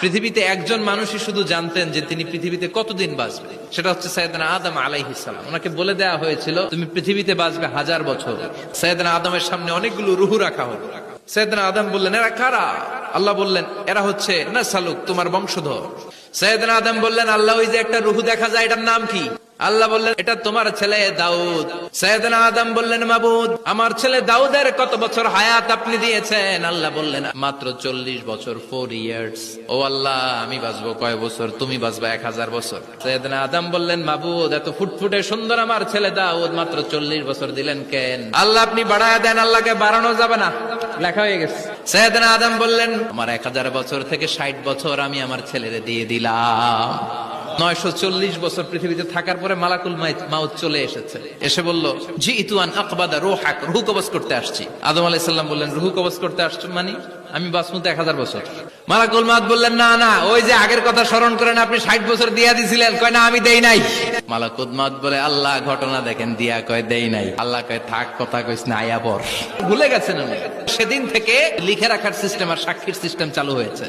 পৃথিবীতে একজন মানুষই শুধু জানতেন যে তিনি পৃথিবীতে কতদিন বাঁচবে, সেটা হচ্ছে সাইয়েদনা আদম আলাইহিস সালাম। ওনাকে বলে দেওয়া হয়েছিল তুমি পৃথিবীতে বাঁচবে 1000 বছর। সাইয়েদনা আদমের সামনে অনেকগুলো রুহু রাখা হলো। সাইয়েদনা আদম বললেন এরা কারা? আল্লাহ বললেন এরা হচ্ছে নাসালুক, তোমার বংশধর। সাইয়েদনা আদম বললেন আল্লাহ ওই যে একটা রুহু দেখা যায় এটার নাম কি? আল্লাহ বললেন এটা তোমার ছেলে দাউদ। সাইয়েদনা আদম বললেন মাবুদ আমার ছেলে দাউদের কত বছর হায়াত আপনি দিয়েছেন? আল্লাহ বললেন মাত্র 40 বছর, 4 ইয়ার্স। ও আল্লাহ আমি বাঁচবো কয় বছর? তুমি বাঁচবা 1000 বছর। সাইয়েদনা আদম বললেন মাবুদ এত ফুটফুটে সুন্দর আমার ছেলে দাউদ মাত্র 40 বছর দিলেন কেন? আল্লাহ আপনি বাড়ায়া দেন, আল্লাহকে বাড়ানো যাবে না, লেখা হয়ে গেছে। সাইয়েদনা আদম বললেন আমার 1000 বছর থেকে 60 বছর আমি আমার ছেলেরে দিয়ে দিলাম। 940 বছর পৃথিবীতে থাকার পরে মালাকুল মাউত চলে এসেছে, এসে বলল জিইতু আন আকবাদা রূহাক, রূহ কবজ করতে আসছি। আদম আলাইহিস সালাম বললেন রূহ কবজ করতে আসছো মানে? আমি বাঁচবো 1000 বছর। মালাকুল মাউত বললেন না না, ওই যে আগের কথা স্মরণ করেন আপনি 60 বছর দিয়া দিছিলেন। কয় না আমি দেই নাই। মালাকুল মাউত বলে আল্লাহ ঘটনা দেখেন, দিয়া কয় দেই নাই। আল্লাহ কয় থাক কথা কইস না, আয়া পর। ভুলে গেছেন উনি। সেদিন থেকে লিখে রাখার সিস্টেম আর সাক্ষীর সিস্টেম চালু হয়েছে।